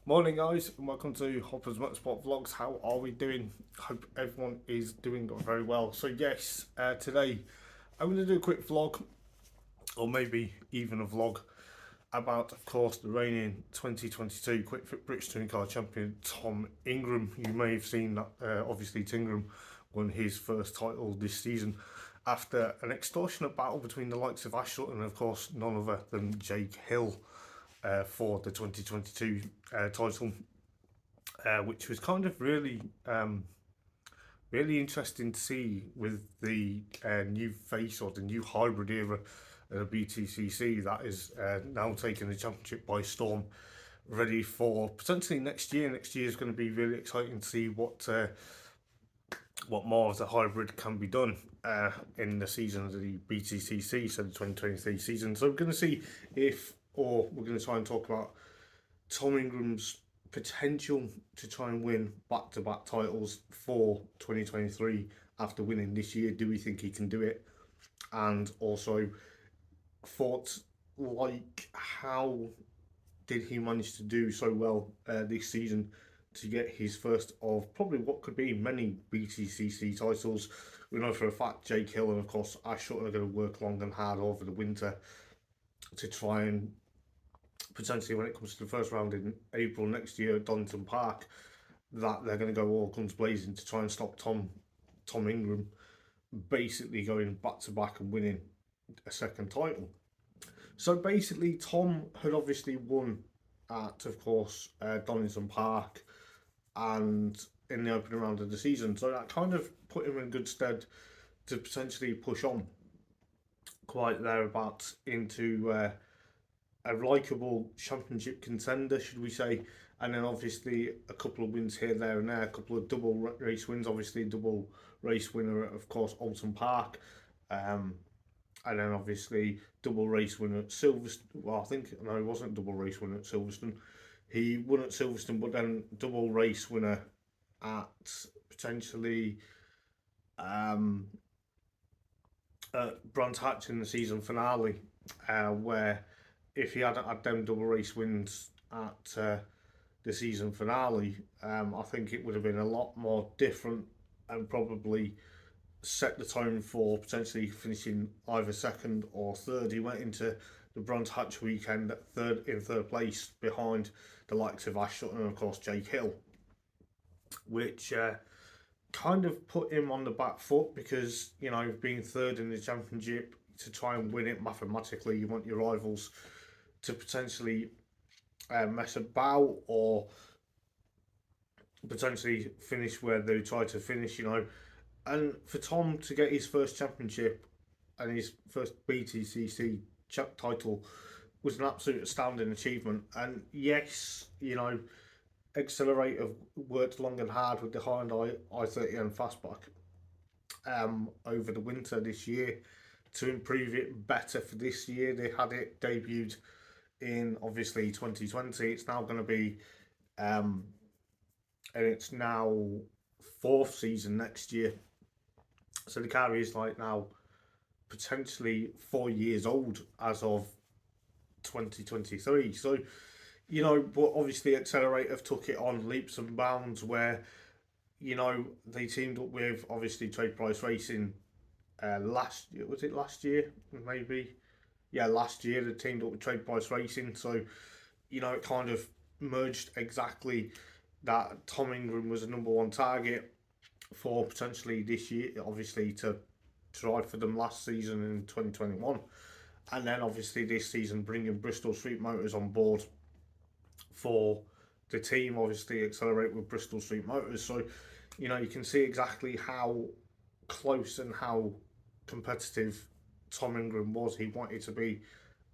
Morning, guys, and welcome to Hopper's Motorsport Vlogs. How are we doing? Hope everyone is doing very well. So, yes, today I'm going to do a quick vlog, or maybe even a vlog, about, of course, the reigning 2022 Quick Fit British Touring Car Champion Tom Ingram. You may have seen that, obviously, Tingram won his first title this season after an extortionate battle between the likes of Ash Sutton and, of course, none other than Jake Hill. For the 2022 title, which was kind of really interesting to see with the new face or the new hybrid era of BTCC that is now taking the championship by storm, ready for potentially next year. Next year is going to be really exciting to see what more of the hybrid can be done in the season of the BTCC, so the 2023 season. So we're going to see we're going to try and talk about Tom Ingram's potential to try and win back-to-back titles for 2023 after winning this year. Do we think he can do it? And also thoughts like, how did he manage to do so well this season to get his first of probably what could be many BTCC titles? We know for a fact Jake Hill and, of course, Ash Sutton are going to work long and hard over the winter to try and potentially, when it comes to the first round in April next year at Donington Park, that they're going to go all guns blazing to try and stop Tom Ingram basically going back to back and winning a second title. So basically, Tom had obviously won at, of course, Donington Park and in the opening round of the season. So that kind of put him in good stead to potentially push on quite thereabouts into a likeable championship contender, should we say. And then obviously a couple of wins here, there and there, a couple of double race wins, obviously double race winner at, of course, Alton Park. And then obviously double race winner at Silverstone. Well, I think, no, he wasn't double race winner at Silverstone. He won at Silverstone, but then double race winner at potentially Brands Hatch in the season finale, where if he hadn't had them double race wins at the season finale, I think it would have been a lot more different and probably set the tone for potentially finishing either second or third. He went into the Brands Hatch weekend at third place behind the likes of Ash Sutton and, of course, Jake Hill, which kind of put him on the back foot because, you know, being third in the championship, to try and win it mathematically, you want your rivals to potentially mess about or potentially finish where they try to finish, you know. And for Tom to get his first championship and his first BTCC title was an absolute astounding achievement. And yes, you know, Accelerate have worked long and hard with the Hyundai i30 Fastback over the winter this year to improve it better for this year. They had it debuted in obviously 2020. It's now going to be and it's now fourth season next year, so the car is like now potentially 4 years old as of 2023. So, you know, but obviously Accelerate have took it on leaps and bounds where, you know, they teamed up with obviously Trade Price Racing last year. Was it last year? Maybe. Yeah, last year they teamed up with Trade Price Racing. So, you know, it kind of merged exactly that Tom Ingram was a number one target for potentially this year, obviously, to ride for them last season in 2021. And then obviously this season bringing Bristol Street Motors on board for the team, obviously Accelerate with Bristol Street Motors. So, you know, you can see exactly how close and how competitive Tom Ingram was. He wanted to be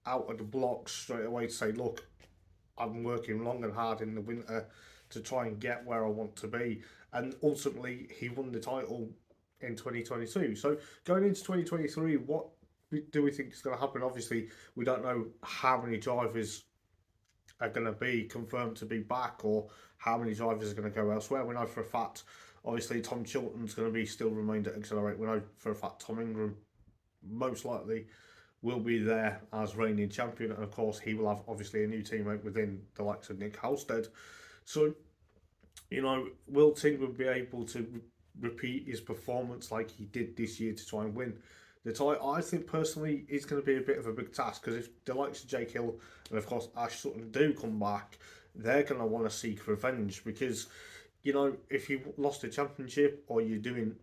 out of the blocks straight away to say, look, I'm working long and hard in the winter to try and get where I want to be. And ultimately, he won the title in 2022. So going into 2023, what do we think is going to happen? Obviously, we don't know how many drivers are going to be confirmed to be back or how many drivers are going to go elsewhere. We know for a fact, obviously, Tom Chilton's going to be still remained at Accelerate. We know for a fact Tom Ingram most likely will be there as reigning champion, and of course he will have obviously a new teammate within the likes of Nick Halstead. So, will Tingram be able to repeat his performance like he did this year to try and win the title? I think personally it's going to be a bit of a big task, because if the likes of Jake Hill and of course Ash Sutton do come back, they're going to want to seek revenge, because if you lost a championship or you're doing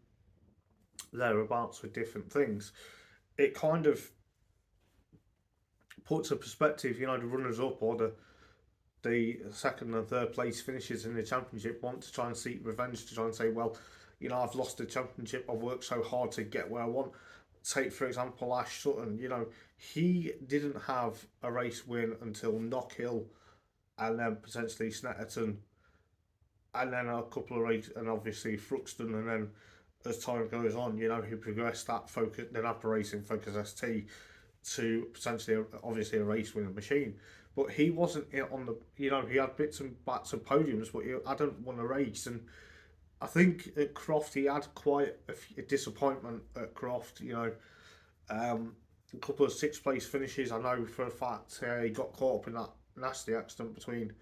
thereabouts with different things, it kind of puts a perspective. The runners up or the second and third place finishes in the championship want to try and seek revenge, to try and say, well, I've lost the championship, I've worked so hard to get where I want. Take, for example, Ash Sutton. He didn't have a race win until Knockhill and then potentially Snetterton, and then a couple of races, and obviously Fruxton, and then as time goes on, he progressed that focus, then Upper Racing Focus ST, to potentially, obviously, a race winning machine. But he wasn't on the, he had bits and bats of podiums, but he hadn't won a race. And I think at Croft, he had quite a disappointment at Croft, a couple of sixth place finishes. I know for a fact he got caught up in that nasty accident between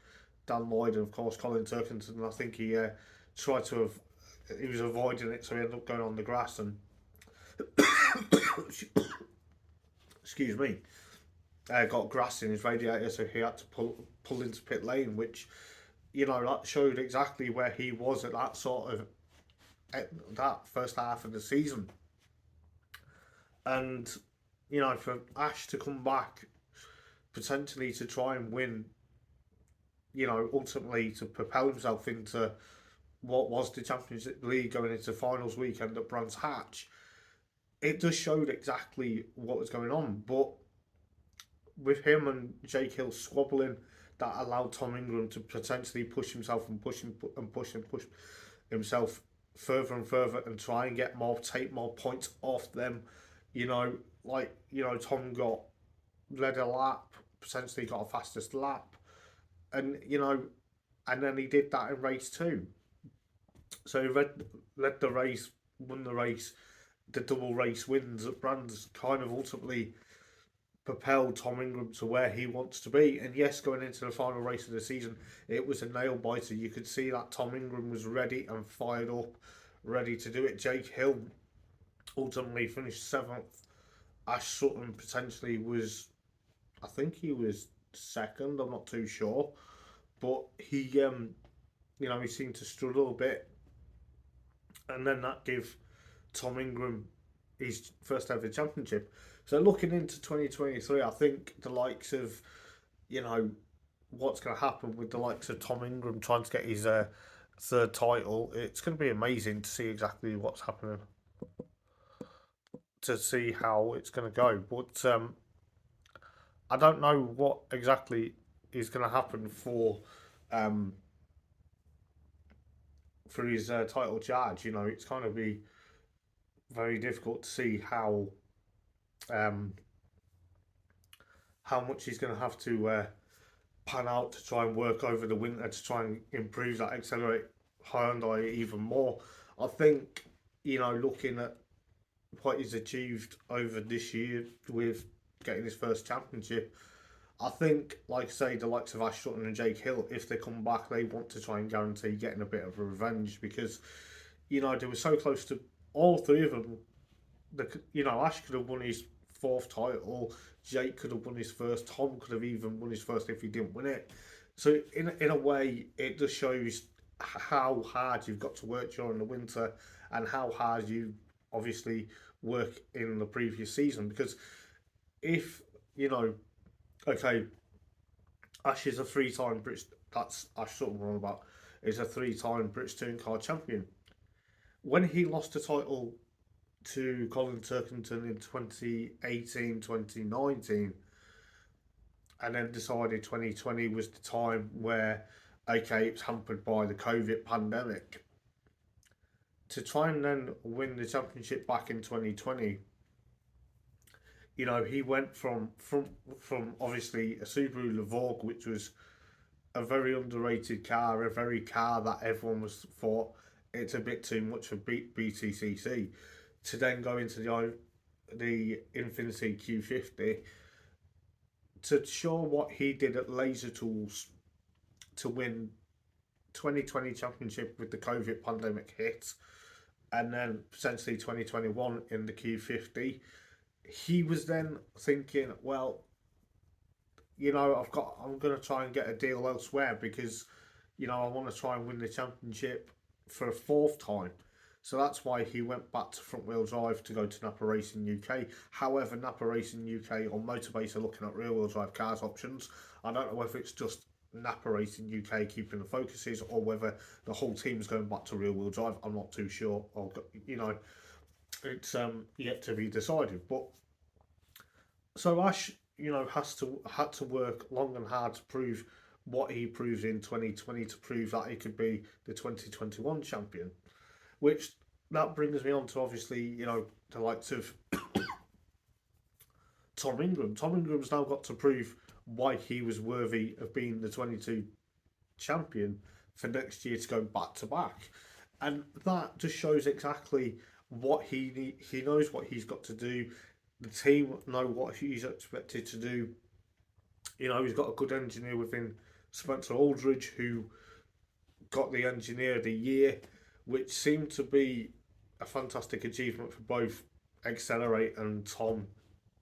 Dan Lloyd and, of course, Colin Turkington. And I think he tried to have, he was avoiding it, so he ended up going on the grass and, excuse me, got grass in his radiator, so he had to pull into pit lane, which that showed exactly where he was at that sort of at that first half of the season. And for Ash to come back potentially to try and win, ultimately to propel himself into what was the Champions League going into finals weekend at Brands Hatch, it just showed exactly what was going on. But with him and Jake Hill squabbling, that allowed Tom Ingram to potentially push himself and push himself further and further and try and take more points off them. Tom led a lap, potentially got a fastest lap, and and then he did that in race two. So he led the race, won the race, the double race wins at Brands, kind of ultimately propelled Tom Ingram to where he wants to be. And yes, going into the final race of the season, it was a nail biter. You could see that Tom Ingram was ready and fired up, ready to do it. Jake Hill ultimately finished seventh. Ash Sutton potentially was, I think he was second, I'm not too sure. But he, he seemed to struggle a bit. And then that gave Tom Ingram his first ever championship. So looking into 2023, I think the likes of, what's going to happen with the likes of Tom Ingram trying to get his third title, it's going to be amazing to see exactly what's happening, to see how it's going to go. But I don't know what exactly is going to happen for his title charge. It's going to be very difficult to see how much he's going to have to pan out to try and work over the winter to try and improve that, accelerate Hyundai even more. I think, looking at what he's achieved over this year with getting his first championship, I think, like I say, the likes of Ash Sutton and Jake Hill, if they come back, they want to try and guarantee getting a bit of a revenge, because, they were so close to all three of them. Ash could have won his fourth title, Jake could have won his first, Tom could have even won his first if he didn't win it. So in a way, it just shows how hard you've got to work during the winter and how hard you obviously work in the previous season. Because if, okay, Ash is a three-time British, that's Ash Sutton we're on about, is a three-time British Touring Car champion. When he lost the title to Colin Turkington in 2018, 2019, and then decided 2020 was the time where, okay, it was hampered by the COVID pandemic. To try and then win the championship back in 2020, he went from obviously a Subaru Levorg, which was a very underrated car, a very car that everyone was thought it's a bit too much for BTCC, to then go into the Infinity Q50, to show what he did at Laser Tools to win 2020 championship with the COVID pandemic hit, and then potentially 2021 in the Q50, he was then thinking, well, I'm going to try and get a deal elsewhere because, I want to try and win the championship for a fourth time. So that's why he went back to front wheel drive to go to Napa Racing UK. However, Napa Racing UK or Motorbase are looking at rear wheel drive cars options. I don't know whether it's just Napa Racing UK keeping the focuses or whether the whole team's going back to rear wheel drive. I'm not too sure. It's yet to be decided. But so Ash, had to work long and hard to prove what he proved in 2020 to prove that he could be the 2021 champion. Which that brings me on to obviously, the likes of Tom Ingram. Tom Ingram's now got to prove why he was worthy of being the 22 champion for next year to go back to back. And that just shows exactly what he knows what he's got to do. The team know what he's expected to do. He's got a good engineer within Spencer Aldridge, who got the engineer of the year, which seemed to be a fantastic achievement for both Accelerate and Tom.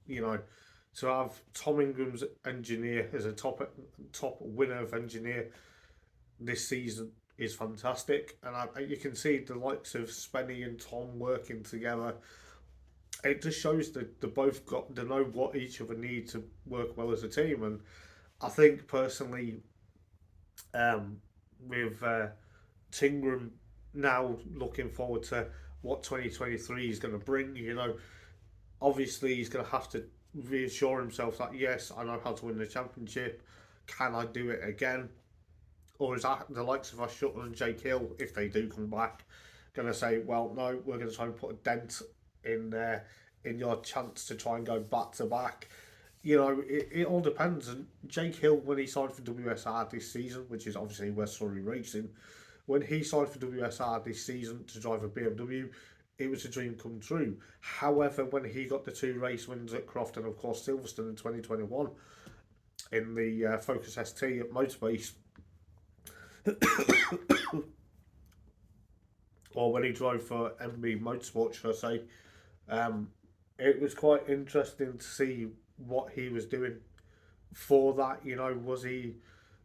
To have Tom Ingram's engineer as a top winner of engineer this season is fantastic, and you can see the likes of Spenny and Tom working together. It just shows that they know what each other need to work well as a team, and I think personally, with Tingram now looking forward to what 2023 is going to bring. Obviously he's going to have to reassure himself that yes, I know how to win the championship. Can I do it again? Or is that the likes of Ash Shuttle and Jake Hill, if they do come back, going to say, well, no, we're going to try and put a dent in your chance to try and go back to back. It all depends. And Jake Hill, when he signed for WSR this season, which is obviously West Surrey Racing, when he signed for WSR this season to drive a BMW, it was a dream come true. However, when he got the 2 race wins at Croft and of course Silverstone in 2021 in the Focus ST at Motorbase, or when he drove for MB Motorsport, should I say, it was quite interesting to see what he was doing for that. Was he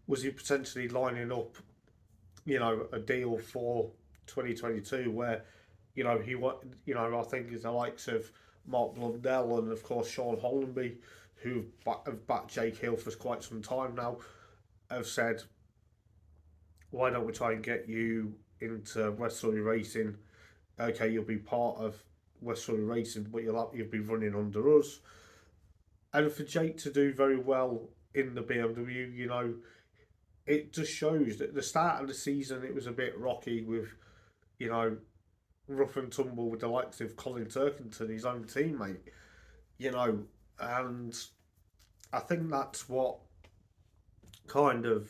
potentially lining up, a deal for 2022 where, he I think is the likes of Mark Blundell and of course Sean Hollenby, who have backed Jake Hill for quite some time now, have said, why don't we try and get you into West Surrey Racing? Okay, you'll be part of West Surrey Racing, but you'll be running under us. And for Jake to do very well in the BMW, it just shows that at the start of the season it was a bit rocky with, rough and tumble with the likes of Colin Turkington, his own teammate, and I think that's what kind of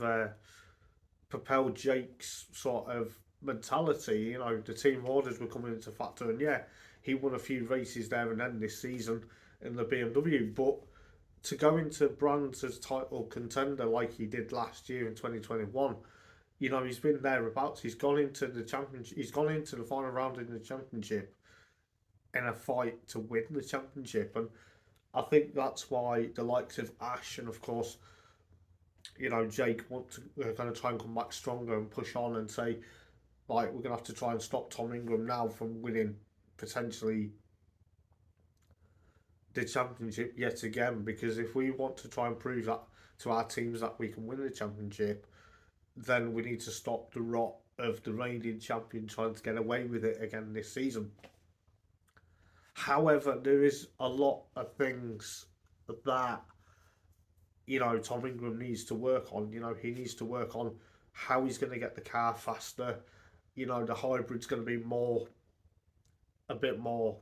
propelled Jake's sort of mentality. The team orders were coming into factor, and yeah, he won a few races there and then this season in the BMW, but to go into Brands as title contender like he did last year in 2021, he's been thereabouts. He's gone into the championship. He's gone into the final round in the championship in a fight to win the championship, and I think that's why the likes of Ash and of course, Jake want to kind of try and come back stronger and push on and say, like, we're gonna have to try and stop Tom Ingram now from winning potentially the championship yet again, because if we want to try and prove that to our teams that we can win the championship, then we need to stop the rot of the reigning champion trying to get away with it again this season. However, there is a lot of things that Tom Ingram needs to work on. He needs to work on how he's going to get the car faster. The hybrid's going to be a bit more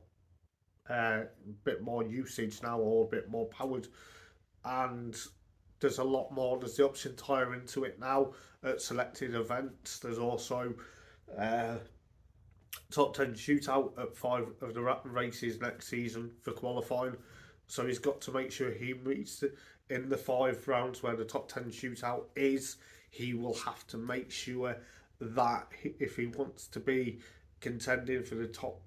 usage now, or a bit more powered, and there's a lot more. There's the option tyre into it now at selected events. There's also top 10 shootout at 5 of the races next season for qualifying. So he's got to make sure he meets in the 5 rounds where the top 10 shootout is. He will have to make sure that if he wants to be contending for the top,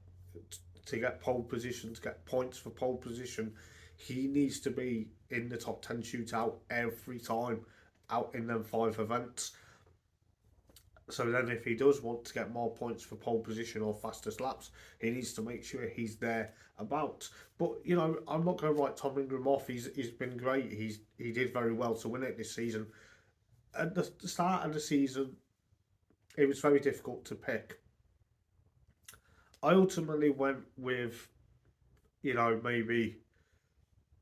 to get pole position, to get points for pole position, he needs to be in the top 10 shootout every time out in them 5 events. So then if he does want to get more points for pole position or fastest laps, he needs to make sure he's there about. But, you know, I'm not going to write Tom Ingram off. He's been great. He did very well to win it this season. At the start of the season, it was very difficult to pick. I ultimately went with, you know, maybe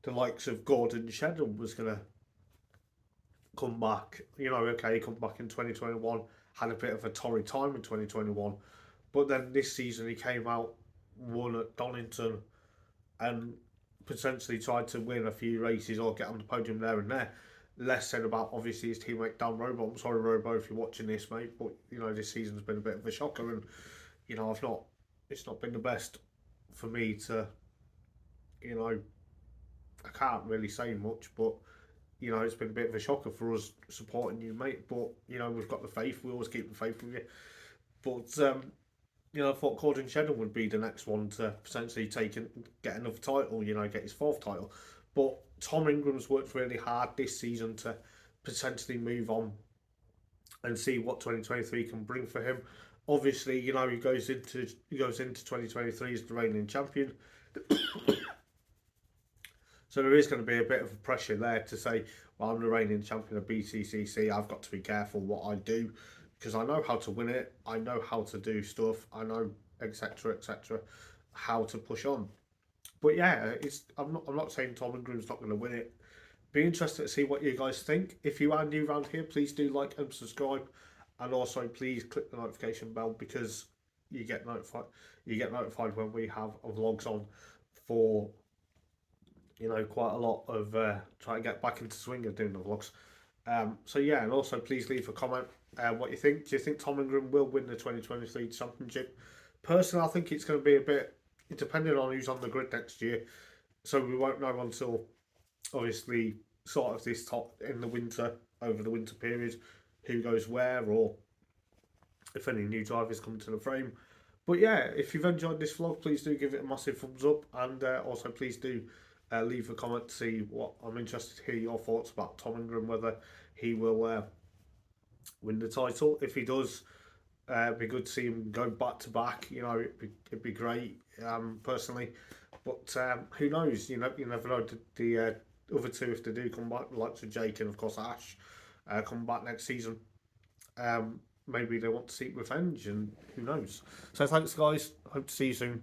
the likes of Gordon Shedden was going to come back. You know, okay, he come back in 2021, had a bit of a torrid time in 2021. But then this season he came out, won at Donington, and potentially tried to win a few races or get on the podium there and there. Less said about obviously his teammate Dan Robo. I'm sorry, Robo, if you're watching this, mate, but you know this season's been a bit of a shocker, and you know it's not been the best for me to, you know, I can't really say much, but you know it's been a bit of a shocker for us supporting you, mate. But you know we've got the faith. We always keep the faith with you. But you know, I thought Gordon Shedden would be the next one to potentially get another title, you know, get his fourth title. But Tom Ingram's worked really hard this season to potentially move on and see what 2023 can bring for him. Obviously, you know, he goes into 2023 as the reigning champion. So there is going to be a bit of a pressure there to say, well, I'm the reigning champion of BTCC. I've got to be careful what I do because I know how to win it. I know how to do stuff. I know, etc., etc., how to push on. But yeah, I'm not saying Tom Ingram's not going to win it. Be interested to see what you guys think. If you are new around here, please do like and subscribe, and also please click the notification bell because you get notified. You get notified when we have vlogs on for, you know, quite a lot of trying to get back into swing of doing the vlogs. So yeah, and also please leave a comment what you think. Do you think Tom Ingram will win the 2023 championship? Personally, I think it's going to be a bit depending on who's on the grid next year. So we won't know until obviously sort of this top in the winter, over the winter period, who goes where or if any new drivers come to the frame. But yeah, if you've enjoyed this vlog, please do give it a massive thumbs up, and also please do leave a comment to see what I'm interested to hear your thoughts about Tom Ingram, whether he will win the title. If he does, it'd be good to see him go back to back. You know, it'd be great personally. But who knows? You never know. The other two, if they do come back, the likes of Jake and of course Ash, come back next season. Maybe they want to seek revenge, and who knows? So thanks, guys. Hope to see you soon.